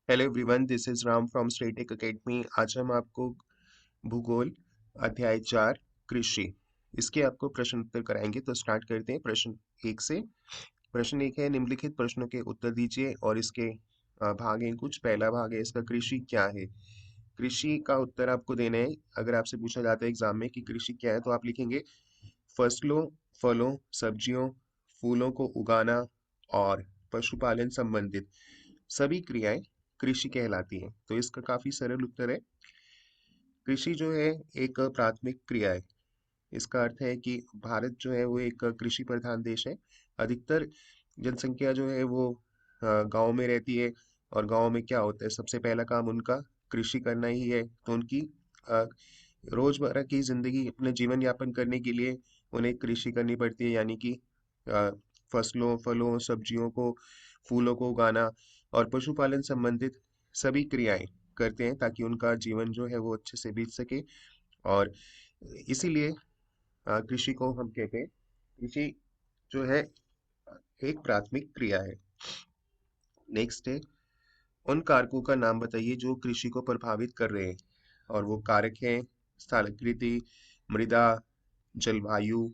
Hello everyone, this is Ram from Statech Academy. आज हम आपको भूगोल अध्याय 4 कृषि इसके आपको प्रश्न उत्तर कराएंगे। तो स्टार्ट करते हैं प्रश्न एक से। प्रश्न एक है, निम्नलिखित प्रश्नों के उत्तर दीजिए और इसके भाग हैं कुछ। पहला भाग है इसका, कृषि क्या है। कृषि का उत्तर आपको देना है। अगर आपसे पूछा जाता है एग्जाम में कि कृषि क्या है, तो आप लिखेंगे फसलों, फलों, सब्जियों, फूलों को उगाना और पशुपालन संबंधित सभी क्रियाएं कृषि कहलाती हैं। तो इसका काफी सरल उत्तर है, कृषि जो है एक प्राथमिक क्रिया है। इसका अर्थ है कि भारत जो है वो एक कृषि प्रधान देश है। अधिकतर जनसंख्या जो है वो गांव में रहती है। और गांव में क्या होता है, सबसे पहला काम उनका कृषि करना ही है। तो उनकी अ, रोजमर्रा की जिंदगी, अपने जीवन यापन करने के लिए उन्हें कृषि करनी पड़ती है, यानी कि अ, फसलों, फलों, सब्जियों को, फूलों को उगाना और पशुपालन संबंधित सभी क्रियाएं करते हैं, ताकि उनका जीवन जो है वो अच्छे से बीत सके। और इसीलिए कृषि को हम कहते हैं, कृषि जो है एक प्राथमिक क्रिया है। नेक्स्ट है, उन कारकों का नाम बताइए जो कृषि को प्रभावित कर रहे हैं। और वो कारक हैं स्थलाकृति, मृदा, जलवायु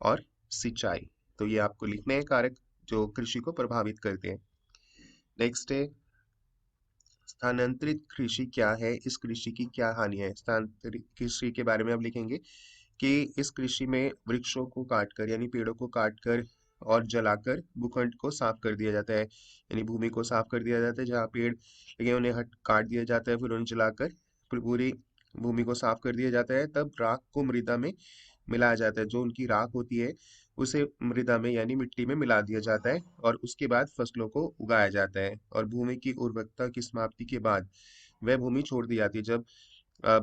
और सिंचाई। तो ये आपको लिखने हैं कारक जो कृषि को प्रभावित करते हैं। नेक्स्ट है, स्थानांतरित कृषि क्या है, इस कृषि की क्या हानि है। स्थानांतरित कृषि के बारे में आप लिखेंगे कि इस कृषि में वृक्षों को काटकर, यानी पेड़ों को काटकर और जलाकर भूखंड को साफ कर दिया जाता है। यानी भूमि को साफ कर दिया जाता है, जहाँ पेड़ लगे उन्हें हट काट दिया जाता है, फिर उन्हें जलाकर पूरी भूमि को साफ कर दिया जाता है। तब राख को मृदा में मिलाया जाता है। जो उनकी राख होती है उसे मृदा में यानी मिट्टी में मिला दिया जाता है और उसके बाद फसलों को उगाया जाता है। और भूमि की उर्वरकता की समाप्ति के बाद वह भूमि छोड़ दी जाती है। जब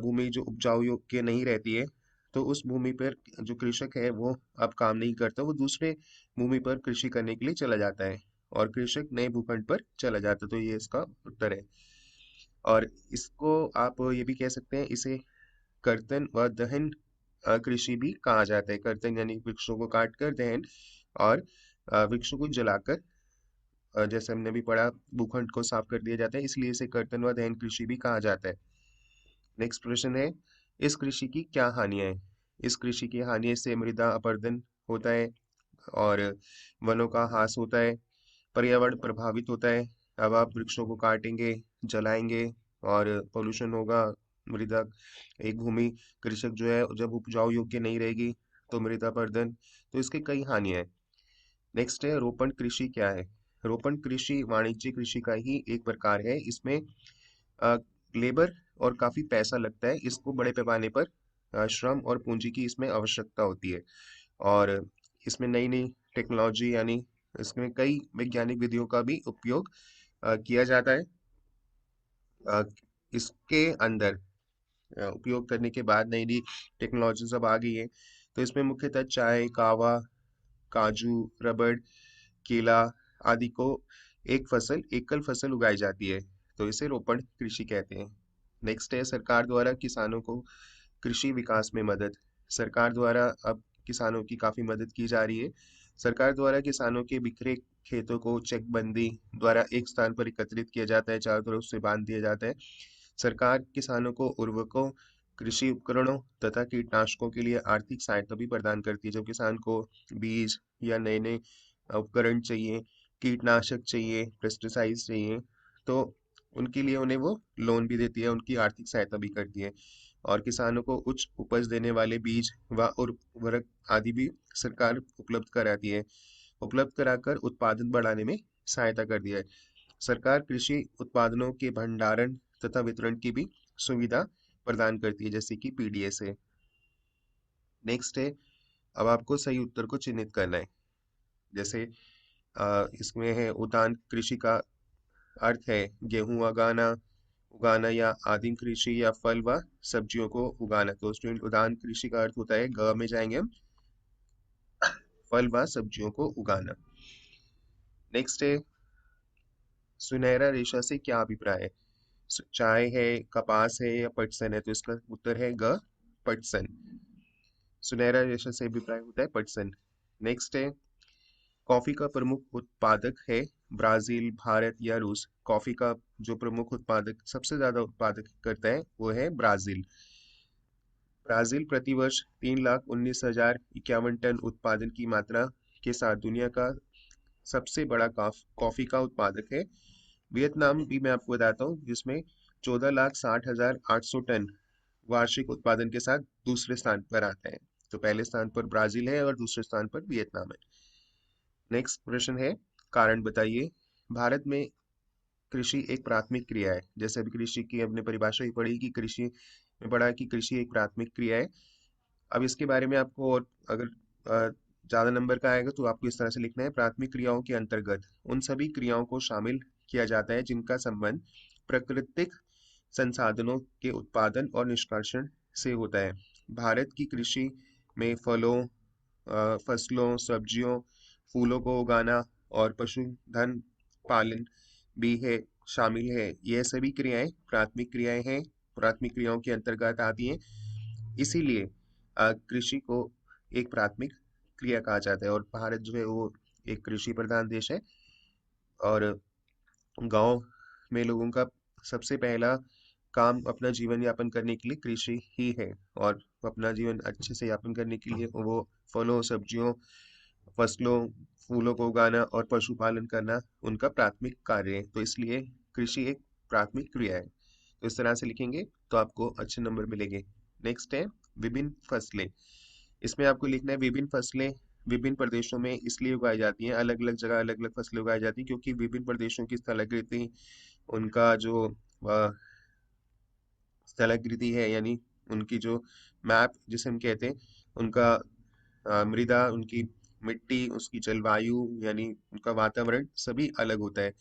भूमि जो उपजाऊ योग्य नहीं रहती है, तो उस भूमि पर जो कृषक है वो अब काम नहीं करता, वो दूसरे भूमि पर कृषि करने के लिए चला जाता है और कृषक नए भूखंड पर चला जाता है। तो ये इसका उत्तर है। और इसको आप ये भी कह सकते हैं, इसे कर्तन व दहन कृषि भी कहा जाता है। कर्तन यानी वृक्षों को काट कर, दहन और वृक्षों को जलाकर, जैसे हमने भी पढ़ा, भूखंड को साफ कर दिया जाता है, इसलिए इसे कर्तन व दहन कृषि भी कहा जाता है। नेक्स्ट प्रश्न है, इस कृषि की क्या हानियां हैं। इस कृषि की हानि से मृदा अपरदन होता है और वनों का ह्रास होता है, पर्यावरण प्रभावित होता है। अब आप वृक्षों को काटेंगे, जलाएंगे और पोल्यूशन होगा। मृदा, एक भूमि कृषक जो है जब उपजाऊ योग्य नहीं रहेगी, तो मृदा अपरदन, तो इसके कई हानियां हैं। नेक्स्ट है, रोपण कृषि क्या है। रोपण कृषि वाणिज्य कृषि का ही एक प्रकार है। इसमें अ, लेबर और काफी पैसा लगता है। इसको बड़े पैमाने पर श्रम और पूंजी की इसमें आवश्यकता होती है। और इसमें नई नई टेक्नोलॉजी, यानी इसमें कई वैज्ञानिक विधियों का भी उपयोग किया जाता है। अ, इसके अंदर उपयोग करने के बाद नई नई टेक्नोलॉजी सब आ गई है। तो इसमें मुख्यतः चाय, कावा, काजू, रबड़, केला आदि को एकल फसल उगाई जाती है। तो इसे रोपण कृषि कहते हैं। नेक्स्ट है, सरकार द्वारा किसानों को कृषि विकास में मदद। सरकार द्वारा अब किसानों की काफी मदद की जा रही है। सरकार द्वारा किसानों के बिखरे खेतों को चेकबंदी द्वारा एक स्थान पर एकत्रित किया जाता है, चारों तरफ से बांध दिया जाता है। सरकार किसानों को उर्वरकों, कृषि उपकरणों तथा कीटनाशकों के लिए आर्थिक सहायता भी प्रदान करती है। जब किसान को बीज या नए नए उपकरण चाहिए, कीटनाशक चाहिए, पेस्टिसाइड्स चाहिए, तो उनके लिए उन्हें वो लोन भी देती है, उनकी आर्थिक सहायता भी करती है। और किसानों को उच्च उपज देने वाले बीज व उर्वरक आदि भी सरकार उपलब्ध कराती है। उपलब्ध कराकर उत्पादन बढ़ाने में सहायता कर दिया है। सरकार कृषि उत्पादनों के भंडारण तथा वितरण की भी सुविधा प्रदान करती है, जैसे कि पीडीएस है। नेक्स्ट है, अब आपको सही उत्तर को चिन्हित करना है। जैसे इसमें है, उद्यान कृषि का अर्थ है गेहूं उगाना, उगाना या आदिम कृषि या फल व सब्जियों को उगाना। तो स्टूडेंट, उद्यान कृषि का अर्थ होता है, ग में जाएंगे हम, फल व सब्जियों को उगाना। नेक्स्ट है, सुनहरा रेशा से क्या अभिप्राय है। चाय है, कपास है या पटसन है। तो इसका उत्तर है ग, पटसन। सुनहरा रेशा से अभिप्राय होता है पटसन। नेक्स्ट है, कॉफी का प्रमुख उत्पादक है ब्राजील, भारत या रूस? कॉफी का जो प्रमुख उत्पादक, सबसे ज्यादा उत्पादक करता है, वो है ब्राजील। ब्राजील प्रतिवर्ष 3,19,051 टन उत्पादन की मात्रा के साथ दुनिया का सबसे बड़ा कॉफी का उत्पादक है। वियतनाम भी मैं आपको बताता हूँ, जिसमें 14,60,800 टन वार्षिक उत्पादन के साथ दूसरे स्थान पर आता है। तो पहले स्थान पर ब्राजील है और दूसरे स्थान पर वियतनाम है। नेक्स्ट प्रश्न है, कारण बताइए। भारत में कृषि एक प्राथमिक क्रिया है। जैसे अभी कृषि की हमने परिभाषा ही पढ़ी कि कृषि में पढ़ा कि कृषि एक प्राथमिक क्रिया है। अब इसके बारे में आपको, और अगर ज्यादा नंबर का आएगा तो आपको इस तरह से लिखना है, प्राथमिक क्रियाओं के अंतर्गत उन सभी क्रियाओं को शामिल किया जाता है जिनका संबंध प्राकृतिक संसाधनों के उत्पादन और निष्कर्षण से होता है। भारत की कृषि में फलों, फसलों, सब्जियों, फूलों को उगाना और पशुधन पालन भी है, शामिल है। यह सभी क्रियाएं प्राथमिक क्रियाएं हैं, प्राथमिक क्रियाओं के अंतर्गत आती हैं। इसीलिए कृषि को एक प्राथमिक क्रिया कहा जाता है। और भारत जो है वो एक कृषि प्रधान देश है, और गांव में लोगों का सबसे पहला काम अपना जीवन यापन करने के लिए कृषि ही है। और अपना जीवन अच्छे से यापन करने के लिए वो फलों, सब्जियों, फसलों, फूलों को उगाना और पशुपालन करना उनका प्राथमिक कार्य है। तो इसलिए कृषि एक प्राथमिक क्रिया है। तो इस तरह से लिखेंगे तो आपको अच्छे नंबर मिलेंगे। नेक्स्ट है विभिन्न फसलें। इसमें आपको लिखना है विभिन्न फसलें विभिन्न प्रदेशों में इसलिए उगाई जाती हैं, अलग अलग जगह अलग अलग फसलें उगाई जाती हैं, क्योंकि विभिन्न प्रदेशों की स्थलाकृति, उनका जो स्थलाकृति है, यानी उनकी जो मैप जिसे हम कहते हैं, उनका मृदा, उनकी मिट्टी, उसकी जलवायु यानी उनका वातावरण सभी अलग होता है।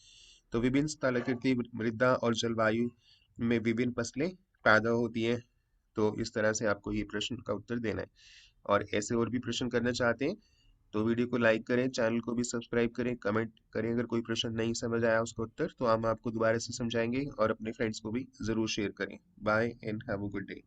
तो विभिन्न स्थलाकृति, मृदा और जलवायु में विभिन्न फसलें पैदा होती हैं। तो इस तरह से आपको ये प्रश्न का उत्तर देना है। और ऐसे और भी प्रश्न करना चाहते हैं तो वीडियो को लाइक करें, चैनल को भी सब्सक्राइब करें, कमेंट करें। अगर कोई प्रश्न नहीं समझ आया उसका उत्तर, तो हम आपको दोबारा से समझाएंगे, और अपने फ्रेंड्स को भी जरूर शेयर करें। Bye and have a good day.